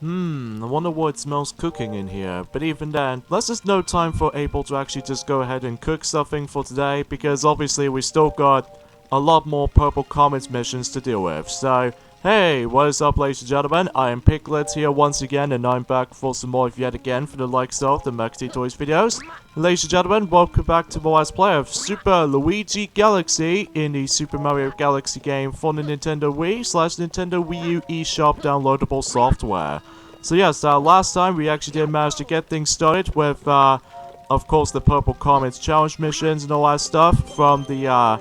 I wonder what smells cooking in here. But even then, let's just no time for able to actually just go ahead and cook something for today, because obviously we still got a lot more Purple Comet missions to deal with. So, hey, what is up, ladies and gentlemen? I am Piglet here once again, and I'm back for some more yet again for the likes of the Maxi Toys videos. Ladies and gentlemen, welcome back to the Let's Play of Super Luigi Galaxy in the Super Mario Galaxy game for the Nintendo Wii/Nintendo Wii U eShop downloadable software. So yes, last time we actually did manage to get things started with, of course, the Purple Comet challenge missions and all that stuff from the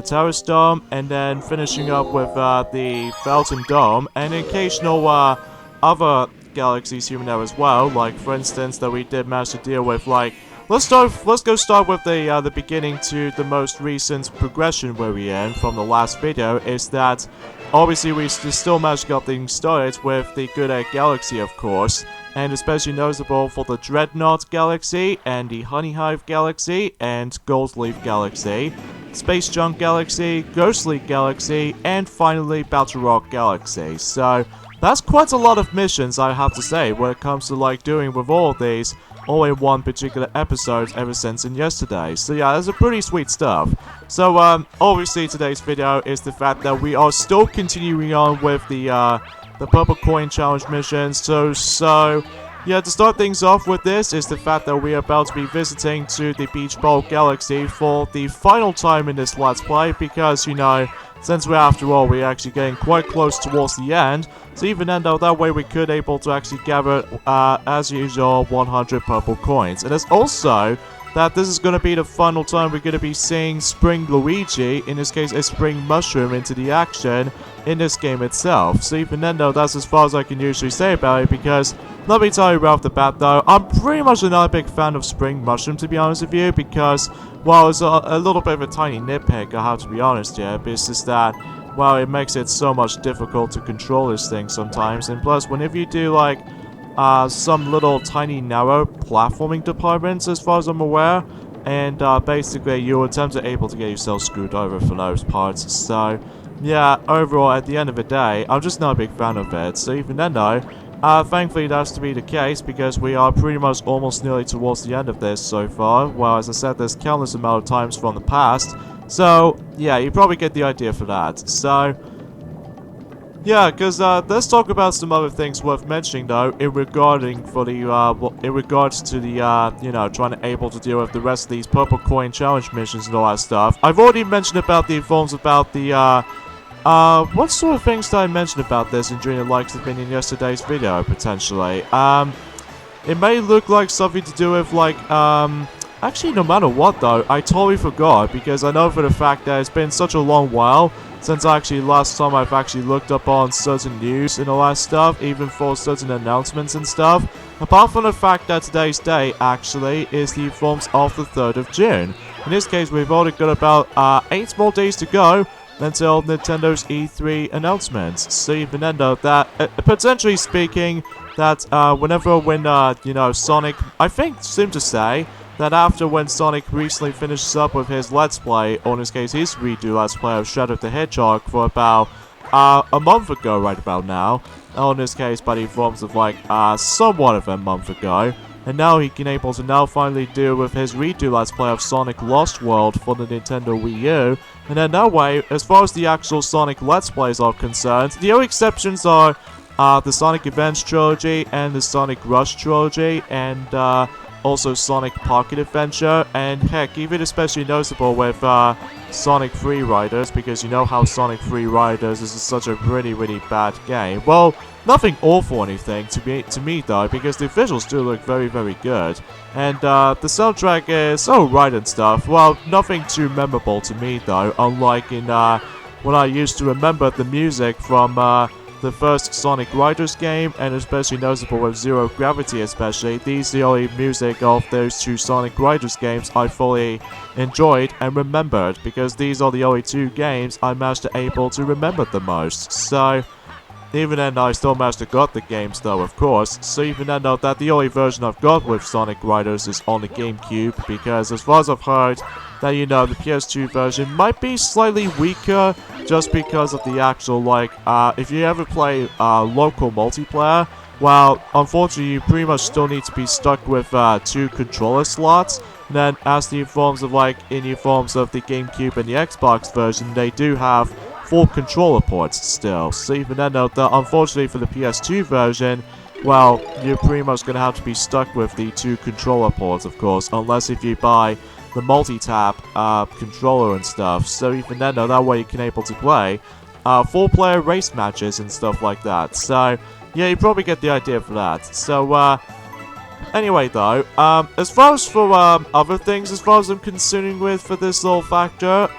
Terrace Dome, and then finishing up with the Felton Dome, and occasional other galaxies here and there as well. Like for instance, that we did manage to deal with. Like let's go start with the beginning to the most recent progression where we're in from the last video. Is that obviously we still managed to get things started with the Good Egg Galaxy, of course, and especially notable for the Dreadnought Galaxy and the Honey Hive Galaxy and Gold Leaf Galaxy, Space Junk Galaxy, Ghostly Galaxy, and finally Battle Rock Galaxy. So that's quite a lot of missions, I have to say, when it comes to like doing with all of these all in one particular episode ever since in yesterday. So yeah, that's a pretty sweet stuff. So obviously today's video is the fact that we are still continuing on with the Purple Coin Challenge missions. So yeah, to start things off with this is the fact that we are about to be visiting to the Beach Ball Galaxy for the final time in this Let's Play, because, you know, since we're actually getting quite close towards the end, so even then though, that way we could able to actually gather, as usual, 100 purple coins. And it's also that this is going to be the final time we're going to be seeing Spring Luigi, in this case a Spring Mushroom, into the action in this game itself. So even then though, that's as far as I can usually say about it, because let me tell you right off the bat though, I'm pretty much not a big fan of Spring Mushroom, to be honest with you, because, well, it's a little bit of a tiny nitpick, I have to be honest here, but it's just that, well, it makes it so much difficult to control this thing sometimes, and plus, whenever you do, like, some little tiny narrow platforming departments, as far as I'm aware, and basically you attempt to able to get yourself screwed over for those parts. So yeah, overall at the end of the day, I'm just not a big fan of it. So even then though, thankfully that's to be the case, because we are pretty much almost nearly towards the end of this so far. Well, as I said, there's countless amount of times from the past, so yeah, you probably get the idea for that. So yeah, because let's talk about some other things worth mentioning though, in regards to the you know, trying to able to deal with the rest of these Purple Coin Challenge missions and all that stuff. I've already mentioned about the forms about the what sort of things did I mention about this during the likes of in yesterday's video, potentially? It may look like something to do with like actually, no matter what though, I totally forgot, because I know for the fact that it's been such a long while since last time I've actually looked up on certain news and all that stuff, even for certain announcements and stuff. Apart from the fact that today's day actually is the forms of the 3rd of June. In this case, we've only got about 8 more days to go until Nintendo's E3 announcements. So even then though, that potentially speaking, that when you know, Sonic, I think, seemed to say that after when Sonic recently finishes up with his Let's Play, or in this case his redo Let's Play of Shadow the Hedgehog for about a month ago right about now, or in this case by the forms of like somewhat of a month ago, and now he can able to now finally deal with his redo Let's Play of Sonic Lost World for the Nintendo Wii U, and then that way, as far as the actual Sonic Let's Plays are concerned, the only exceptions are the Sonic Advance Trilogy and the Sonic Rush Trilogy, and also Sonic Pocket Adventure, and heck, even especially noticeable with Sonic Free Riders, because you know how Sonic Free Riders is such a really bad game. Well, nothing awful or anything to me though, because the visuals do look very good, and the soundtrack is alright and stuff. Well, nothing too memorable to me though, unlike in when I used to remember the music from the first Sonic Riders game, and especially noticeable with Zero Gravity especially. These are the only music of those 2 Sonic Riders games I fully enjoyed and remembered, because these are the only 2 games I managed to able to remember the most. So even then, I still managed to got the games though, of course. So even then though, that the only version I've got with Sonic Riders is on the GameCube, because as far as I've heard, that, you know, the PS2 version might be slightly weaker, just because of the actual, like, if you ever play local multiplayer, well, unfortunately, you pretty much still need to be stuck with 2 controller slots. And then, as the forms of in the forms of the GameCube and the Xbox version, they do have 4 controller ports still. So even then, though, unfortunately for the PS2 version, well, you're pretty much gonna have to be stuck with the 2 controller ports, of course, unless if you buy the multi-tap controller and stuff. So even then, though, that way you can able to play 4-player race matches and stuff like that. So yeah, you probably get the idea for that. So anyway, though, as far as for other things, as far as I'm concerned with for this little factor,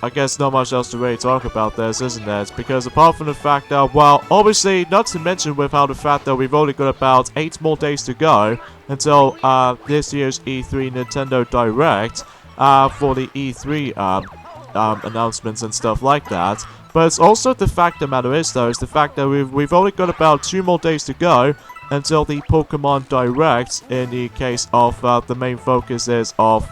I guess not much else to really talk about this, isn't there? Because apart from the fact that, well, obviously, not to mention with how the fact that we've only got about 8 more days to go until this year's E3 Nintendo Direct for the E3 announcements and stuff like that. But it's also the fact of the matter is, though, is the fact that we've only got about 2 more days to go until the Pokemon Direct, in the case of the main focus is of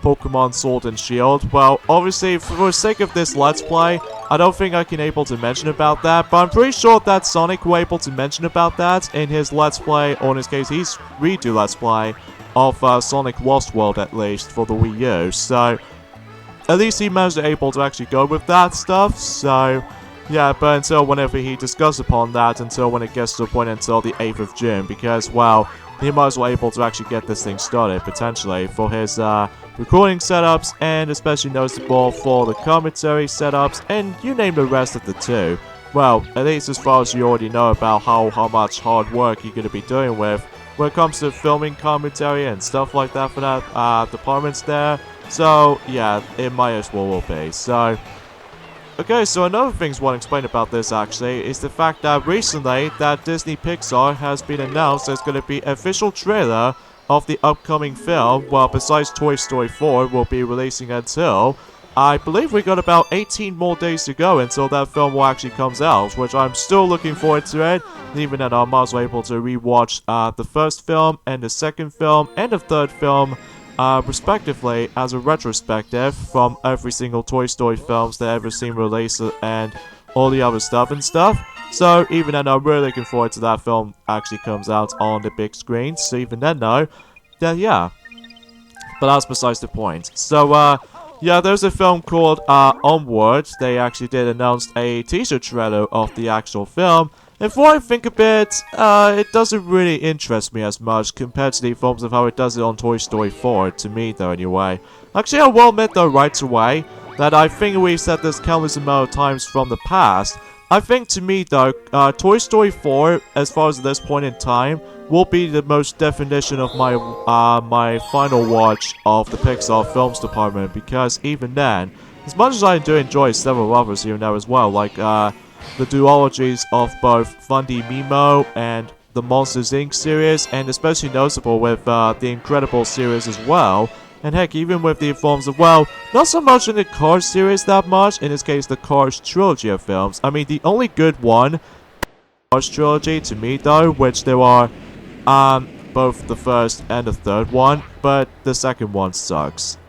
Pokemon Sword and Shield. Well, obviously, for the sake of this Let's Play, I don't think I can able to mention about that, but I'm pretty sure that Sonic were able to mention about that in his Let's Play, or in his case, his redo Let's Play of Sonic Lost World, at least, for the Wii U. So, at least he managed to able to actually go with that stuff, so yeah, but until whenever he discussed upon that, until when it gets to a point until the 8th of June, because, well, he might as well able to actually get this thing started, potentially, for his recording setups, and especially noticeable for the commentary setups, and you name the rest of the 2. Well, at least as far as you already know about how much hard work you're going to be doing with when it comes to filming commentary and stuff like that for that departments there. So, yeah, it might as well will be. So, okay, so another thing I want to explain about this, actually, is the fact that recently that Disney Pixar has been announced there's going to be official trailer of the upcoming film. Well, besides Toy Story 4 will be releasing until, I believe we got about 18 more days to go until that film will actually comes out, which I'm still looking forward to it. Even then, I'm also able to rewatch the first film, and the second film, and the third film, respectively, as a retrospective from every single Toy Story films that I've ever seen released and all the other stuff and stuff. So even then, I'm really looking forward to that film actually comes out on the big screen. So even then, though, yeah. But that's besides the point. So, yeah, there's a film called Onward. They actually did announce a teaser trailer of the actual film. And for I think a bit, it doesn't really interest me as much compared to the films of how it does it on Toy Story 4, to me though anyway. Actually, I will admit though right away, that I think we've said this countless amount of times from the past. I think to me though, Toy Story 4, as far as this point in time, will be the most definition of my my final watch of the Pixar films department, because even then, as much as I do enjoy several others here and there as well, like the duologies of both Fundy Mimo and the Monsters Inc. series, and especially noticeable with the Incredibles series as well. And heck, even with the forms of, well, not so much in the Cars series that much, in this case the Cars trilogy of films. I mean, the only good one, Cars trilogy to me though, which there are both the first and the third one, but the second one sucks.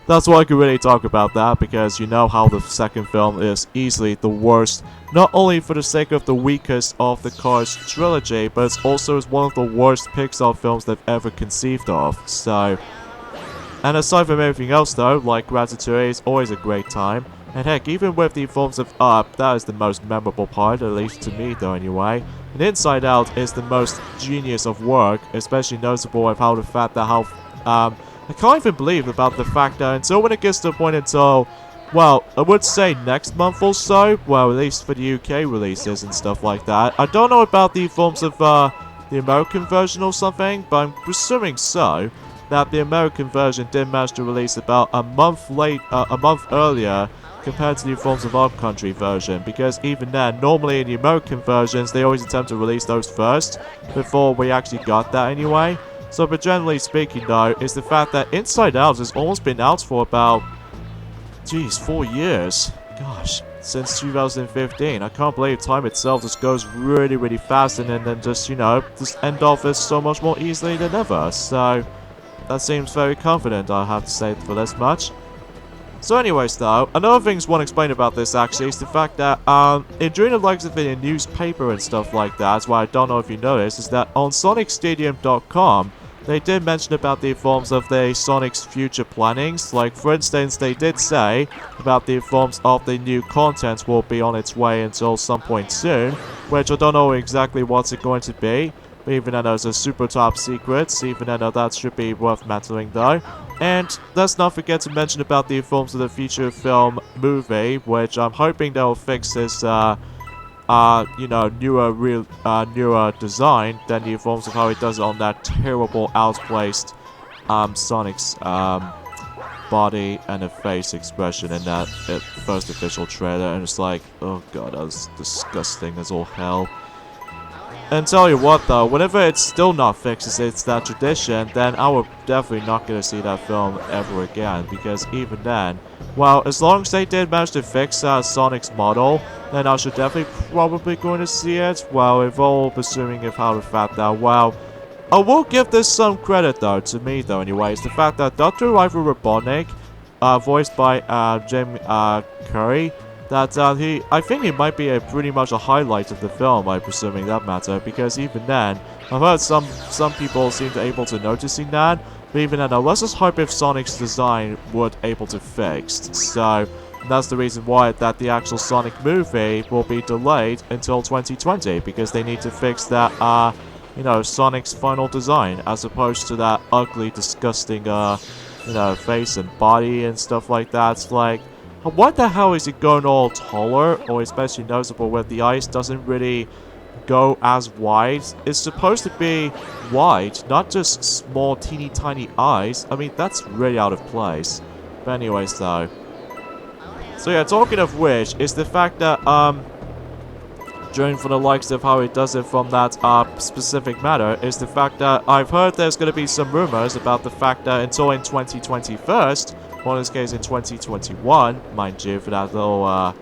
That's why I could really talk about that, because you know how the second film is easily the worst, not only for the sake of the weakest of the Cars trilogy, but it's also one of the worst Pixar films they've ever conceived of, so. And aside from everything else though, like Ratatouille is always a great time, and heck, even with the forms of Up, that is the most memorable part, at least to me though anyway. And Inside Out is the most genius of work, especially noticeable with how the fact that how, I can't even believe about the fact that until when it gets to the point until, well, I would say next month or so, well, at least for the UK releases and stuff like that. I don't know about the forms of, the American version or something, but I'm assuming so, that the American version did manage to release about a month earlier compared to the forms of our country version, because even then, normally in the American versions, they always attempt to release those first, before we actually got that anyway. So, but generally speaking though, is the fact that Inside Out has almost been out for about, geez, 4 years. Gosh, since 2015. I can't believe time itself just goes really, really fast, and then just, you know, just end off this so much more easily than ever. So, that seems very confident, I have to say for this much. So anyways though, another thing I want to explain about this actually is the fact that during the likes of it in newspaper and stuff like that, what I don't know if you noticed, is that on SonicStadium.com they did mention about the forms of the Sonic's future plannings. Like for instance, they did say about the forms of the new content will be on its way until some point soon, which I don't know exactly what's it going to be. Even though it's a super top secret, even though that should be worth mentioning though. And let's not forget to mention about the forms of the feature film movie, which I'm hoping they'll fix this, newer design than the forms of how it does it on that terrible outplaced, Sonic's, body and a face expression in that first official trailer. And it's like, oh god, that was disgusting as all hell. And tell you what though, whenever it's still not fixed, it's that tradition, then I will definitely not gonna see that film ever again, because even then, well, as long as they did manage to fix Sonic's model, then I should definitely probably going to see it. Well, if all assuming of how the fact that, well, I will give this some credit though, to me though anyways, the fact that Dr. Ivan Robotnik, voiced by Jim Curry, that I think he might be pretty much a highlight of the film, I'm presuming that matter, because even then, I've heard some people seem to able to noticing that, but even then, let's just hope if Sonic's design would able to fixed. So that's the reason why that the actual Sonic movie will be delayed until 2020, because they need to fix that Sonic's final design, as opposed to that ugly, disgusting face and body and stuff like that. It's like, what the hell is it going all taller, or especially noticeable where the eyes doesn't really go as wide? It's supposed to be wide, not just small teeny tiny eyes. I mean, that's really out of place. But anyways though. So yeah, talking of which, is the fact that during for the likes of how it does it from that specific matter, is the fact that I've heard there's going to be some rumors about the fact that until in 2021, well, in this case in 2021, mind you, for that little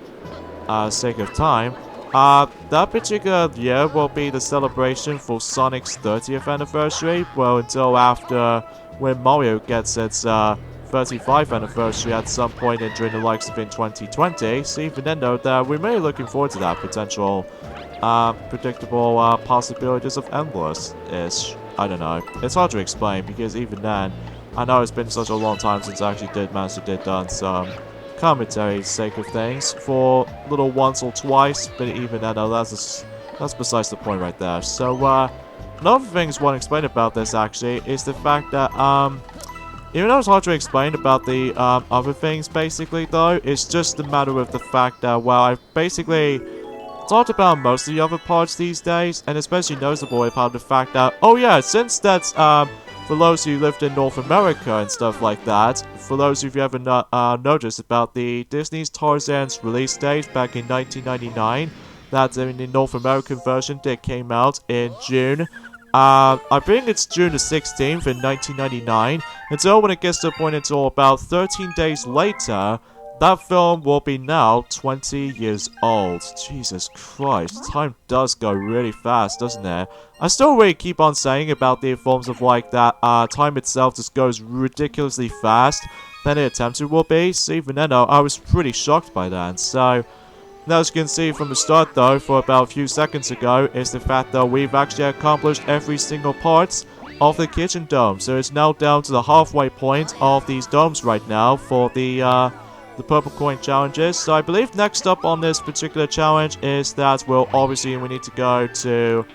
sake of time, that particular year will be the celebration for Sonic's 30th anniversary. Well, until after when Mario gets its 35th anniversary at some point during the likes of in 2020. So even then though, that we're really looking forward to that potential predictable possibilities of endless-ish. I don't know. It's hard to explain, because even then, I know it's been such a long time since I actually did manage to done some commentary sake of things for little once or twice, but even then, that's besides the point right there. So another thing I want to explain about this actually is the fact that even though it's hard to explain about the other things basically though, it's just a matter of the fact that, well, I've basically talked about most of the other parts these days, and especially noticeable about the fact that, oh yeah, since that's for those who lived in North America and stuff like that, for those of you who haven't noticed about the Disney's Tarzan's release date back in 1999, that in the North American version that came out in June. I think it's June the 16th in 1999, and so when it gets to the point until about 13 days later, that film will be now 20 years old. Jesus Christ, time does go really fast, doesn't it? I still really keep on saying about the forms of like that time itself just goes ridiculously fast than the attempted will be, so even then I was pretty shocked by that. So now, as you can see from the start though, for about a few seconds ago, is the fact that we've actually accomplished every single part of the kitchen dome. So it's now down to the halfway point of these domes right now for the purple coin challenges. So I believe next up on this particular challenge is that we need to go to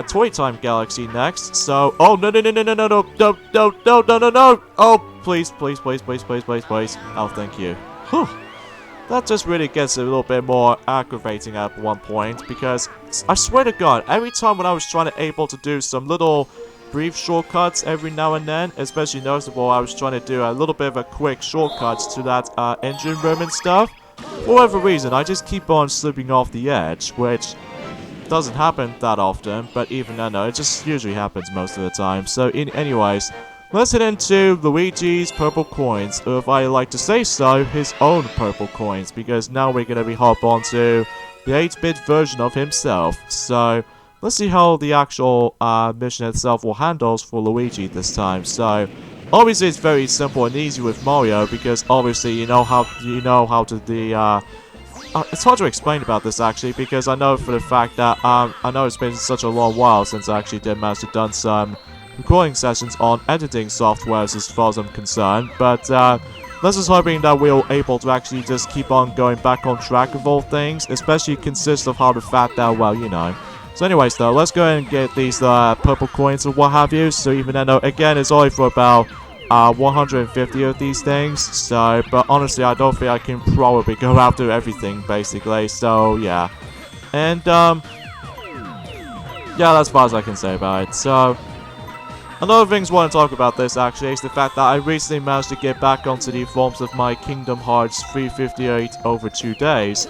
Toy Time Galaxy next. So, oh no, oh please, oh thank you. Whew. That just really gets a little bit more aggravating at one point, because I swear to god, every time when I was trying to able to do some little brief shortcuts every now and then, especially noticeable, I was trying to do a little bit of a quick shortcuts to that engine room and stuff. For whatever reason, I just keep on slipping off the edge, which doesn't happen that often, but even then, no, it just usually happens most of the time. So, anyways, let's head into Luigi's purple coins, or if I like to say so, his own purple coins, because now we're going to be hop onto the 8-bit version of himself. So, let's see how the actual mission itself will handle for Luigi this time. So, Obviously, it's very simple and easy with Mario because obviously you know how to it's hard to explain about this actually because I know for the fact that I know it's been such a long while since I actually did manage to done some recording sessions on editing softwares as far as I'm concerned, but let's just hoping that we're able to actually just keep on going back on track of all things, especially consist of how the fact that, well, you know. So anyways though, let's go ahead and get these purple coins or what have you. So even though, again, it's only for about 150 of these things. So, but honestly, I don't think I can probably go after everything, basically. So, yeah. And, yeah, that's as far as I can say about it. So, another thing I want to talk about this, actually, is the fact that I recently managed to get back onto the forms of my Kingdom Hearts 358 over 2 days,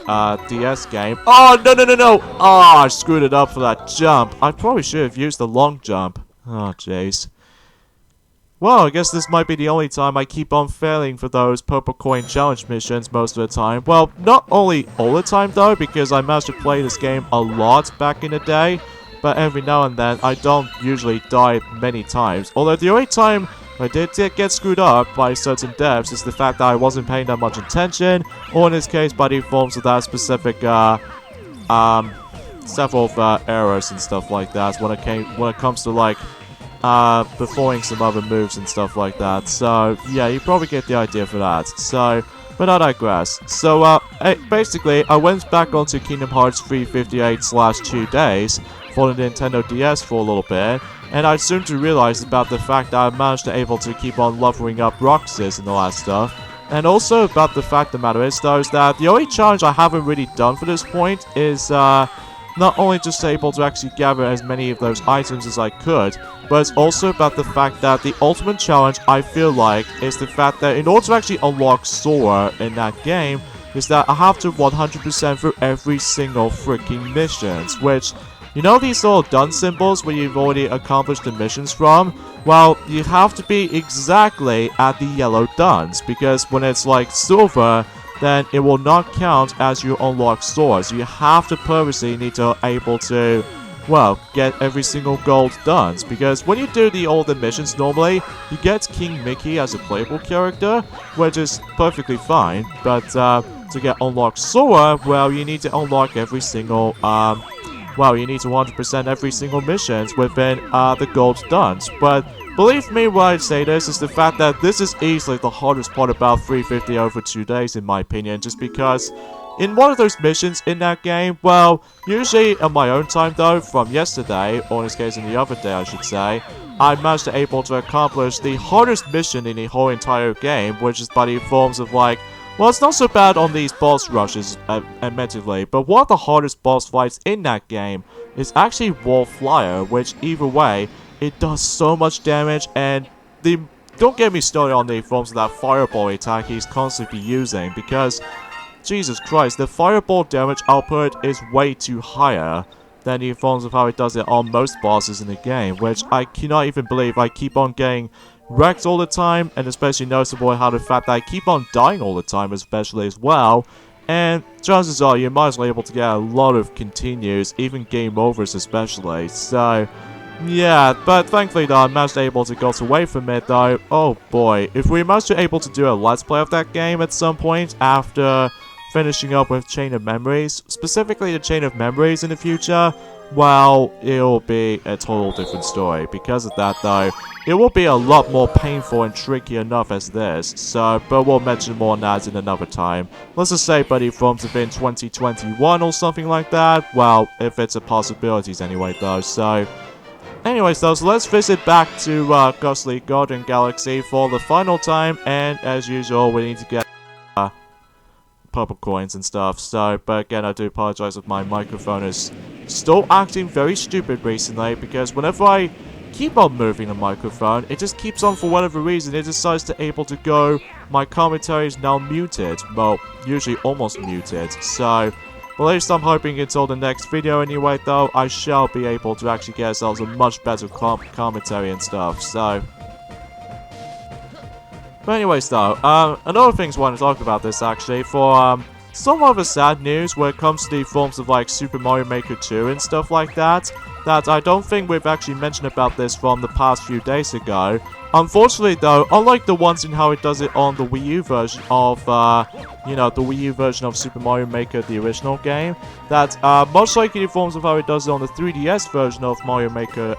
DS game. Oh, no, no, no, no! Oh, I screwed it up for that jump. I probably should have used the long jump. Oh, jeez. Well, I guess this might be the only time I keep on failing for those purple coin challenge missions most of the time. Well, not only all the time, though, because I managed to play this game a lot back in the day. But every now and then, I don't usually die many times. Although the only time I did get screwed up by certain devs is the fact that I wasn't paying that much attention, or in this case, by the forms of that specific, several errors and stuff like that when it comes to like performing some other moves and stuff like that. So yeah, you probably get the idea for that. So. But I digress. So, basically, I went back onto Kingdom Hearts 358/2 days for the Nintendo DS for a little bit, and I soon to realize about the fact that I managed to able to keep on leveling up Roxas and all that stuff, and also about the fact the matter is, though, is that the only challenge I haven't really done for this point is, not only just able to actually gather as many of those items as I could, but it's also about the fact that the ultimate challenge, I feel like, is the fact that in order to actually unlock Sora in that game, is that I have to 100% through every single freaking missions, which, you know these little done symbols where you've already accomplished the missions from? Well, you have to be exactly at the yellow duns, because when it's like silver, then it will not count as you unlock Sora. So you have to purposely need to able to, well, get every single gold done. Because when you do all the missions normally, you get King Mickey as a playable character, which is perfectly fine. But to get unlocked Sora, well, you need to unlock every single, well, you need to 100% every single missions within the gold duns. But believe me when I say this, is the fact that this is easily the hardest part about 350 over 2 days, in my opinion, just because in one of those missions in that game, well, usually on my own time though, from yesterday, or in this case in the other day I should say, I managed to able to accomplish the hardest mission in the whole entire game, which is by the forms of like, well, it's not so bad on these boss rushes, admittedly, but one of the hardest boss fights in that game is actually Wall Flyer, which either way, it does so much damage, and don't get me started on the forms of that fireball attack he's constantly using, because, Jesus Christ, the fireball damage output is way too higher than the forms of how it does it on most bosses in the game, which I cannot even believe I keep on getting wrecked all the time, and especially noticeable how the fact that I keep on dying all the time, especially as well. And chances are you might as well able to get a lot of continues, even game overs especially. So yeah, but thankfully though I managed to able to get away from it though. Oh boy, if we managed to able to do a let's play of that game at some point after finishing up with Chain of Memories, specifically the Chain of Memories in the future, well, it'll be a total different story. Because of that though, it will be a lot more painful and tricky enough as this, so, but we'll mention more on that in another time. Let's just say, buddy, from within 2021 or something like that. Well, if it's a possibilities anyway though, so anyways though, so let's visit back to Ghostly Garden Galaxy for the final time, and as usual, we need to get purple coins and stuff. So, but again, I do apologize if my microphone is still acting very stupid recently, because whenever I keep on moving the microphone, it just keeps on, for whatever reason, it decides to able to go, my commentary is now muted. Well, usually almost muted. So, but at least I'm hoping until the next video anyway though, I shall be able to actually get ourselves a much better commentary and stuff, so. But anyways though, another thing I want to talk about this actually, for some other sad news when it comes to the forms of like Super Mario Maker 2 and stuff like that, that I don't think we've actually mentioned about this from the past few days ago, Unfortunately, though, unlike the ones in how it does it on the Wii U version of, you know, the Wii U version of Super Mario Maker, the original game, that, much like in forms of how it does it on the 3DS version of Mario Maker,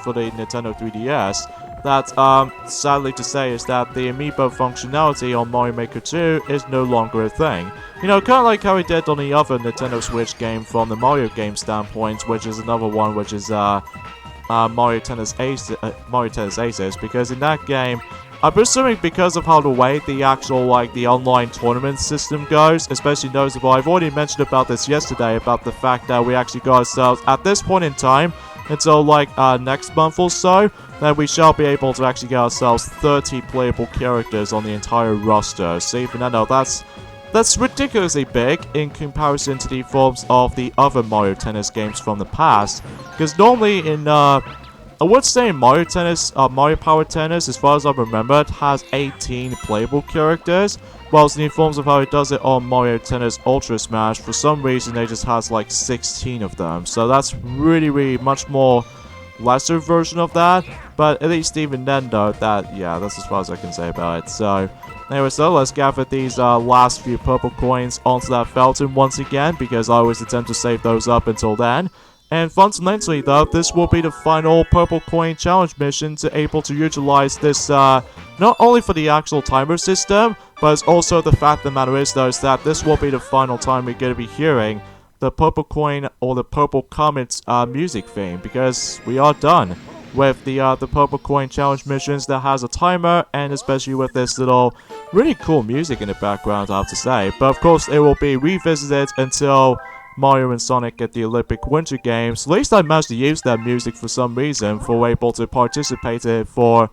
for the Nintendo 3DS, that, sadly to say, is that the amiibo functionality on Mario Maker 2 is no longer a thing. You know, kind of like how it did on the other Nintendo Switch game from the Mario game standpoint, which is another one which is, Mario Tennis Aces, because in that game, I'm presuming because of how the way the actual, like, the online tournament system goes, especially noticeable, I've already mentioned about this yesterday, about the fact that we actually got ourselves, at this point in time, until, like, next month or so, that we shall be able to actually get ourselves 30 playable characters on the entire roster. So even I know that's ridiculously big in comparison to the forms of the other Mario Tennis games from the past. Because normally in, I would say in Mario Tennis, Mario Power Tennis, as far as I remember, it has 18 playable characters. Whilst in the forms of how it does it on Mario Tennis Ultra Smash, for some reason it just has like 16 of them. So that's really much more lesser version of that. But at least even then though, yeah, that's as far as I can say about it. So anyway, so let's gather these last few purple coins onto that fountain once again, because I always attempt to save those up until then. And fundamentally though, this will be the final purple coin challenge mission to able to utilize this, not only for the actual timer system, but it's also the fact of the matter is though, is that this will be the final time we're going to be hearing the purple coin or the purple comet music theme, because we are done with the purple coin challenge missions that has a timer, and especially with this little really cool music in the background, I have to say. But of course it will be revisited until Mario and Sonic get the Olympic Winter Games. At least I managed to use that music for some reason, for able to participate in it for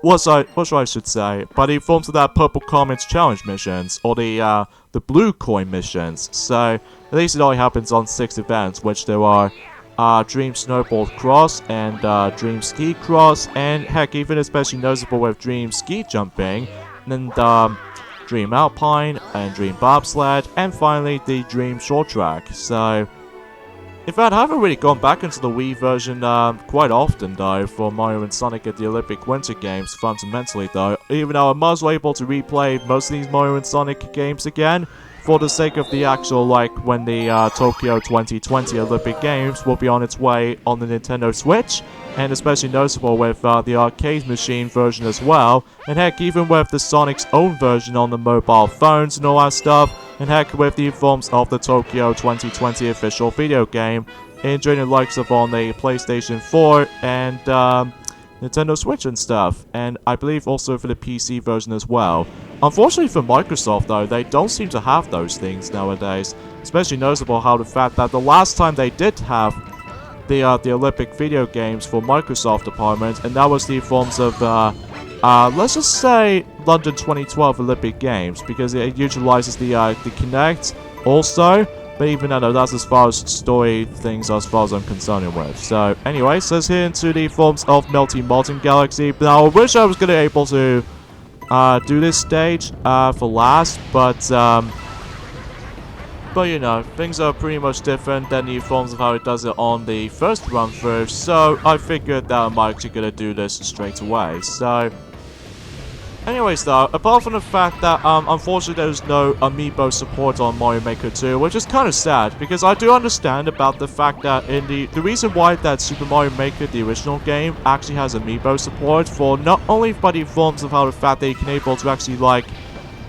what I should say, but it forms of that purple comet challenge missions, or the blue coin missions. So at least it only happens on 6 events, which there are Dream Snowboard Cross and Dream Ski Cross, and heck, even especially noticeable with Dream Ski Jumping, and Dream Alpine, and Dream Bobsled, and finally the Dream Short Track. So, in fact, I haven't really gone back into the Wii version quite often though for Mario and Sonic at the Olympic Winter Games, fundamentally though, even though I'm also able to replay most of these Mario and Sonic games again, for the sake of the actual, like, when the Tokyo 2020 Olympic Games will be on its way on the Nintendo Switch, and especially noticeable with the arcade machine version as well, and heck, even with the Sonic's own version on the mobile phones and all that stuff, and heck, with the forms of the Tokyo 2020 official video game, enjoying the likes of on the PlayStation 4 and Nintendo Switch and stuff, and I believe also for the PC version as well. Unfortunately for Microsoft though, they don't seem to have those things nowadays, especially noticeable how the fact that the last time they did have the Olympic video games for Microsoft department, and that was the forms of let's just say London 2012 Olympic Games, because it utilizes the Kinect also. But even I know that's as far as story things as far as I'm concerned with. So anyway, so let's head into the forms of Melty Molten Galaxy. Now I wish I was gonna able to do this stage for last, but you know, things are pretty much different than the forms of how it does it on the first run through, so I figured that I'm actually gonna do this straight away. So anyways though, apart from the fact that unfortunately there's no amiibo support on Mario Maker 2, which is kind of sad, because I do understand about the fact that in the reason why that Super Mario Maker, the original game, actually has amiibo support for not only by the forms of how the fact that you can able to actually like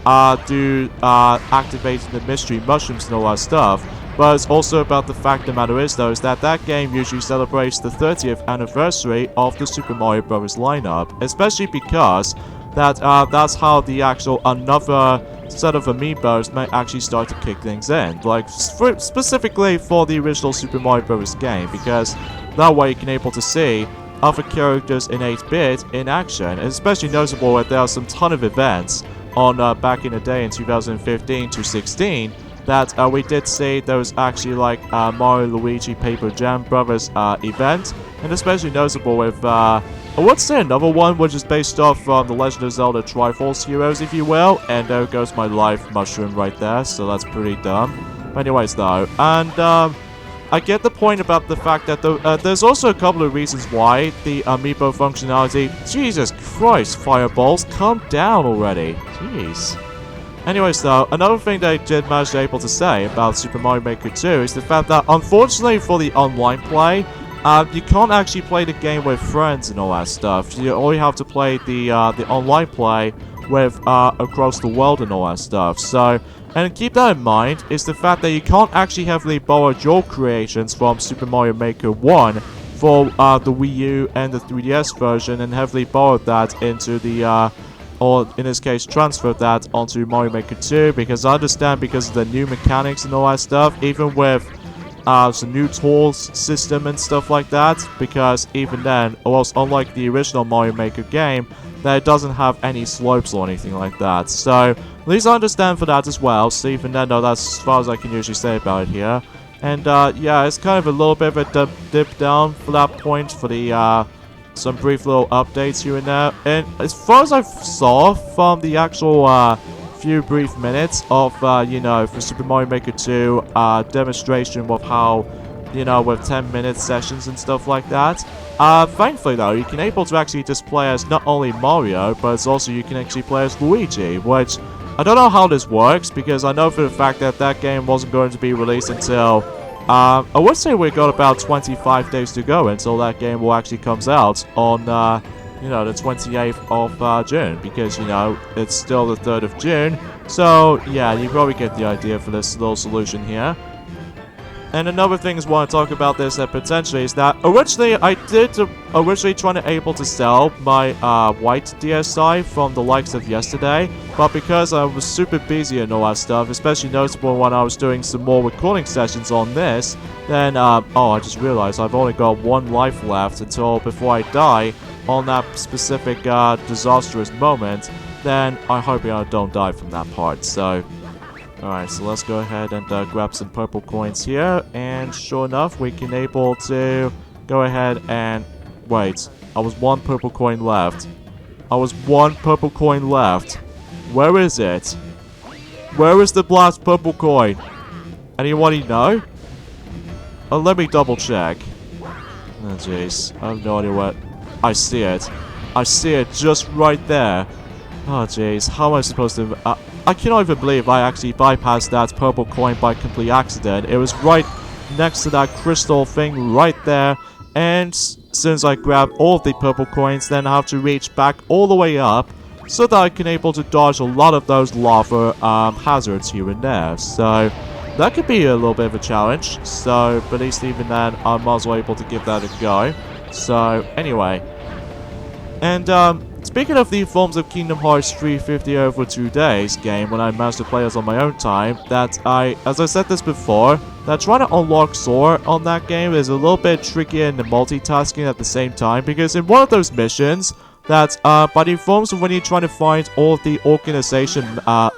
activating the mystery mushrooms and all that stuff, but it's also about the fact the matter is though, is that that game usually celebrates the 30th anniversary of the Super Mario Bros. Lineup, especially because that's how the actual another set of amiibos may actually start to kick things in, like specifically for the original Super Mario Bros. Game, because that way you can able to see other characters in 8-bit in action, and especially noticeable that there are some ton of events on back in the day in 2015 to 16 that we did see there was actually like Mario Luigi Paper Jam Brothers event, and especially noticeable with I would say another one which is based off The Legend of Zelda Triforce Heroes, if you will, and there goes my life mushroom right there, so that's pretty dumb. But anyways though, and I get the point about the fact that there's also a couple of reasons why the amiibo functionality... Jesus Christ, fireballs, calm down already. Jeez. Anyways though, another thing they did manage to able to say about Super Mario Maker 2 is the fact that unfortunately for the online play, you can't actually play the game with friends and all that stuff. You only have to play the online play with across the world and all that stuff. So, and keep that in mind is the fact that you can't actually heavily borrow your creations from Super Mario Maker 1 for the Wii U and the 3DS version and heavily borrow that into the or in this case transfer that onto Mario Maker 2, because I understand because of the new mechanics and all that stuff, even with some new tools system and stuff like that, because even then, unlike the original Mario Maker game, that it doesn't have any slopes or anything like that. So, at least I understand for that as well, so even then, no, that's as far as I can usually say about it here. And, yeah, it's kind of a little bit of a dip down for that point for the, some brief little updates here and there. And as far as I saw from the actual, few brief minutes of, you know, for Super Mario Maker 2, demonstration of how, you know, with 10-minute sessions and stuff like that. Thankfully though, you can able to actually just play as not only Mario, but it's also you can actually play as Luigi, which I don't know how this works, because I know for the fact that that game wasn't going to be released until, I would say we've got about 25 days to go until that game will actually comes out on, you know, the 28th of June, because, you know, it's still the 3rd of June. So, yeah, you probably get the idea for this little solution here. And another thing I want to talk about this potentially is that originally I did originally trying to able to sell my white DSi from the likes of yesterday, but because I was super busy and all that stuff, especially noticeable when I was doing some more recording sessions on this, then oh, I just realized I've only got one life left until before I die on that specific disastrous moment. Then I hope I don't die from that part. So. Alright, so let's go ahead and grab some purple coins here, and sure enough, we can able to go ahead and... Wait, I was one purple coin left. I was one purple coin left. Where is it? Where is the last purple coin? Anybody know? Oh, let me double check. Oh, jeez. I have no idea what... I see it. I see it just right there. Oh, jeez. How am I supposed to... I cannot even believe I actually bypassed that purple coin by complete accident. It was right next to that crystal thing right there. And since I grabbed all of the purple coins, then I have to reach back all the way up so that I can able to dodge a lot of those lava hazards here and there. So that could be a little bit of a challenge. So, but at least even then, I'm also able to give that a go. So, anyway. And, speaking of the forms of Kingdom Hearts 350 over 2 days game, when I managed to play this on my own time, that as I said this before, that trying to unlock Sora on that game is a little bit tricky in the multitasking at the same time, because in one of those missions, that by the forms of when you're trying to find all of the organization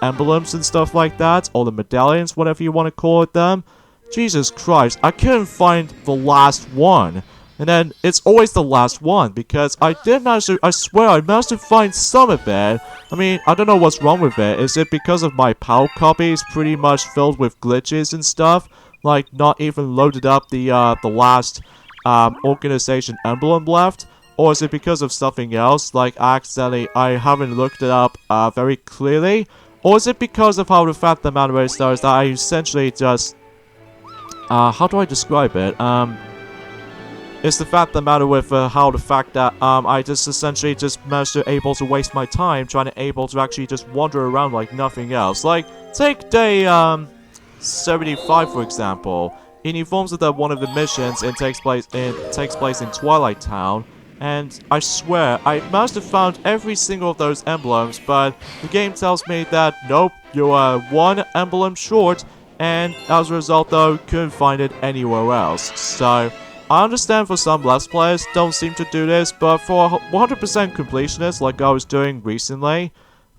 emblems and stuff like that, or the medallions, whatever you want to call it them, Jesus Christ, I couldn't find the last one. And then, it's always the last one, because I did manage to, I swear, I managed to find some of it. I mean, I don't know what's wrong with it. Is it because of my PAL copy is pretty much filled with glitches and stuff? Like, not even loaded up the last, organization emblem left? Or is it because of something else? Like, accidentally, I haven't looked it up, very clearly? Or is it because of how the fact the matter is, though, is that I essentially just, how do I describe it? It's the fact the matter with how the fact that I just essentially just managed to able to waste my time trying to able to actually just wander around like nothing else. Like, take day 75 for example. In informs that one of the missions it takes place in Twilight Town, and I swear I must have found every single of those emblems, but the game tells me that nope, you are one emblem short, and as a result though, couldn't find it anywhere else. So I understand for some Let's Players don't seem to do this, but for 100% completionists like I was doing recently,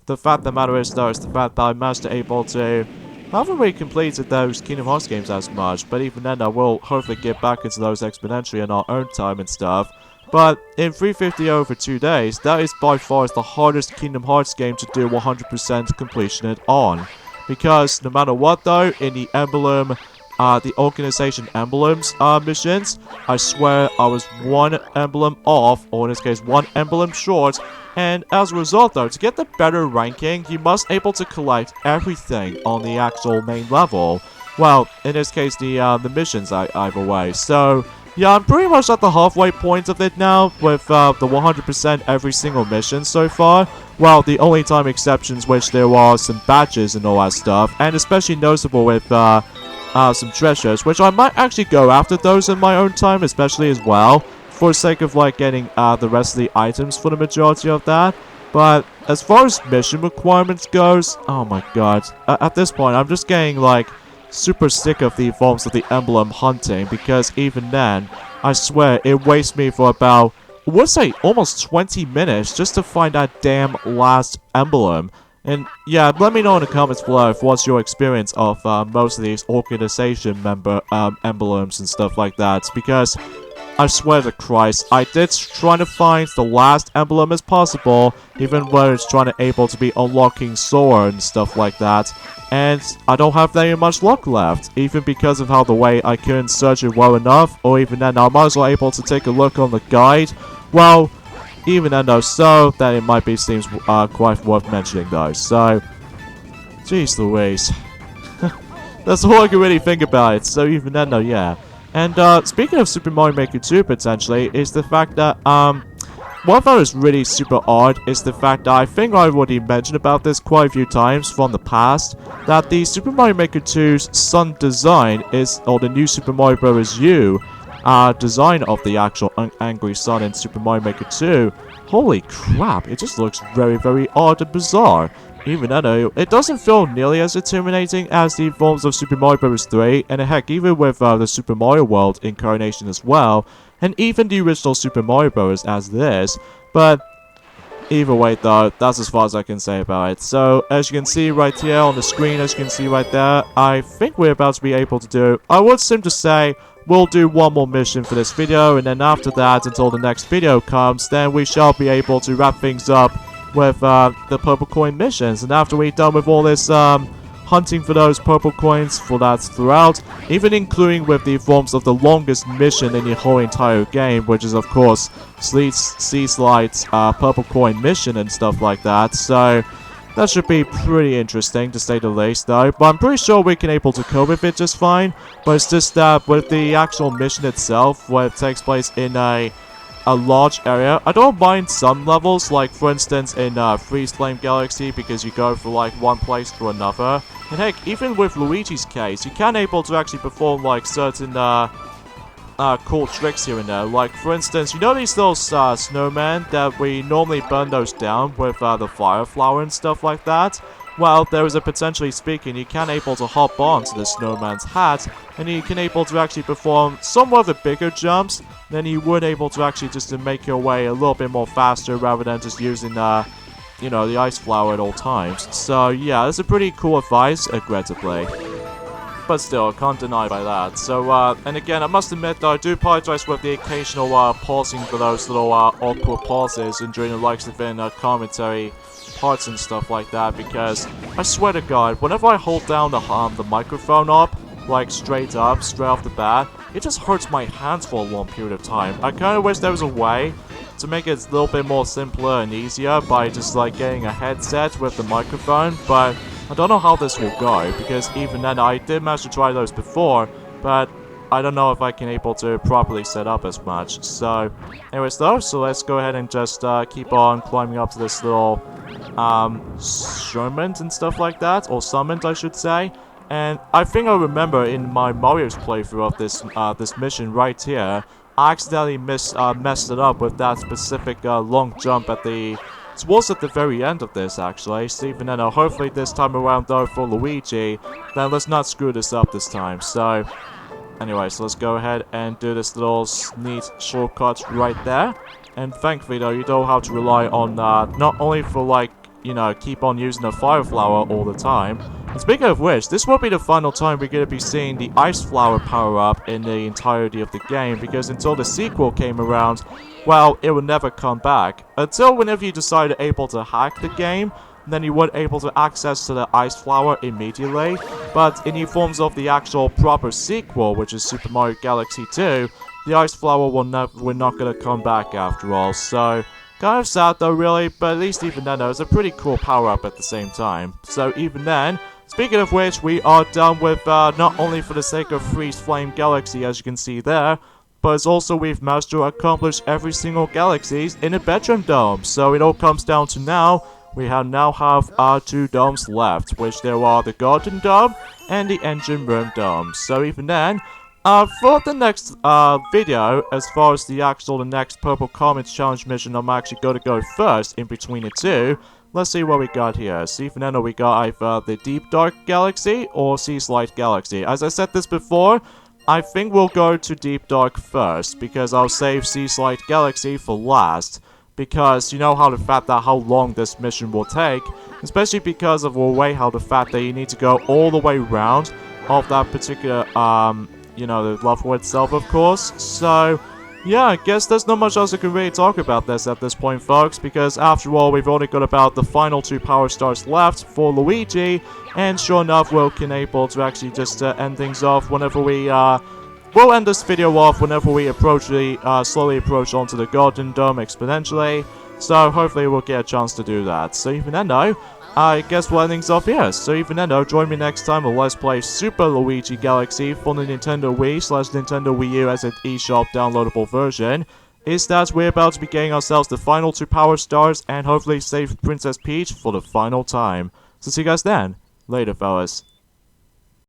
the fact of the matter is though, is the fact that I managed to able to... I haven't really completed those Kingdom Hearts games as much, but even then I will hopefully get back into those exponentially in our own time and stuff. But in 350 over 2 days, that is by far the hardest Kingdom Hearts game to do 100% completion it on. Because no matter what though, in the emblem the organization emblems missions. I swear I was one emblem off, or in this case, one emblem short. And as a result, though, to get the better ranking, you must able to collect everything on the actual main level. Well, in this case, the missions either way. So, yeah, I'm pretty much at the halfway point of it now, with the 100% every single mission so far. Well, the only time exceptions which there are some badges and all that stuff, and especially noticeable with some treasures, which I might actually go after those in my own time, especially as well, for the sake of like getting the rest of the items for the majority of that. But as far as mission requirements goes, oh my god, at this point I'm just getting like super sick of the forms of the emblem hunting, because even then, I swear, it wastes me for about, I would say, almost 20 minutes just to find that damn last emblem. And yeah, let me know in the comments below if what's your experience of most of these organization member emblems and stuff like that, because I swear to Christ, I did try to find the last emblem as possible, even when it's trying to able to be unlocking sword and stuff like that. And I don't have very much luck left, even because of how the way I couldn't search it well enough, or even then I might as well able to take a look on the guide. Well, even then though, so that it might be seems quite worth mentioning though. So, jeez Louise. That's all I can really think about it, so even then though, yeah. And speaking of Super Mario Maker 2 potentially, is the fact that what I thought was really super odd is the fact that I think I've already mentioned about this quite a few times from the past, that the Super Mario Maker 2's Sun design is, or the new Super Mario Bros. U design of the actual Angry Sun in Super Mario Maker 2. Holy crap, it just looks very, very odd and bizarre. Even though it doesn't feel nearly as intimidating as the forms of Super Mario Bros. 3, and heck, even with the Super Mario World incarnation as well, and even the original Super Mario Bros. As this, but either way though, that's as far as I can say about it. So, as you can see right here on the screen, as you can see right there, I think we're about to be able to do, I would seem to say, we'll do one more mission for this video, and then after that, until the next video comes, then we shall be able to wrap things up with the purple coin missions. And after we're done with all this hunting for those purple coins for that throughout, even including with the forms of the longest mission in the whole entire game, which is of course Sea Slide's purple coin mission and stuff like that. So that should be pretty interesting to say the least though, but I'm pretty sure we can able to cope with it just fine. But it's just that with the actual mission itself, where it takes place in a large area, I don't mind some levels, like for instance in Freeze Flame Galaxy, because you go from like one place to another. And heck, even with Luigi's case, you can able to actually perform like certain cool tricks here and there. Like for instance, you know these little snowmen that we normally burn those down with the fire flower and stuff like that? Well, there is a potentially speaking, you can able to hop onto the snowman's hat, and you can able to actually perform somewhat of the bigger jumps than you would able to actually just to make your way a little bit more faster rather than just using you know, the ice flower at all times. So yeah, that's a pretty cool advice, regrettably. But still, I can't deny by that. So, and again, I must admit that I do apologize with the occasional pausing for those little awkward pauses and during the likes of in commentary parts and stuff like that, because I swear to God, whenever I hold down the microphone up, like straight off the bat, it just hurts my hands for a long period of time. I kind of wish there was a way to make it a little bit more simpler and easier by just like getting a headset with the microphone, but I don't know how this will go, because even then I did manage to try those before, but I don't know if I can able to properly set up as much. So anyways though, so let's go ahead and just keep on climbing up to this little Sherman and stuff like that, or summoned I should say. And I think I remember in my Mario's playthrough of this mission right here, I accidentally messed it up with that specific long jump at the towards at the very end of this actually. So even then, hopefully this time around though for Luigi, then let's not screw this up this time. So anyway, so let's go ahead and do this little neat shortcut right there. And thankfully though, you don't have to rely on not only for like, you know, keep on using the fire flower all the time. And speaking of which, this will be the final time we're going to be seeing the ice flower power up in the entirety of the game, because until the sequel came around, well, it would never come back. Until whenever you decide able to hack the game, then you weren't able to access to the Ice Flower immediately. But in the forms of the actual proper sequel, which is Super Mario Galaxy 2, the Ice Flower we're not gonna come back after all. So, kind of sad though really, but at least even then it's a pretty cool power-up at the same time. So even then, speaking of which, we are done with not only for the sake of Freeze Flame Galaxy as you can see there, but it's also we've managed to accomplish every single galaxies in a bedroom dome. So it all comes down to now, we now have our 2 domes left, which there are the Garden Dome and the Engine Room Dome. So even then, for the next video, as far as the next Purple Comets Challenge mission, I'm actually going to go first in between the two. Let's see what we got here. So even then, we got either the Deep Dark Galaxy or Sea Slide Galaxy. As I said this before, I think we'll go to Deep Dark first, because I'll save Sea Slide Galaxy for last. Because you know how long this mission will take, especially because of the fact that you need to go all the way around of that particular, you know, the level itself, of course. So, yeah, I guess there's not much else I can really talk about this at this point, folks, because after all, we've only got about the final 2 power stars left for Luigi, and sure enough, we'll be able to actually just end things off whenever we, we'll end this video off whenever we slowly approach onto the Garden Dome exponentially, so hopefully we'll get a chance to do that. So even then though, I guess we'll end things off here. So even then though, join me next time on Let's Play Super Luigi Galaxy for the Nintendo Wii/Nintendo Wii U as an eShop downloadable version. Is that we're about to be getting ourselves the final 2 power stars and hopefully save Princess Peach for the final time. So see you guys then. Later, fellas.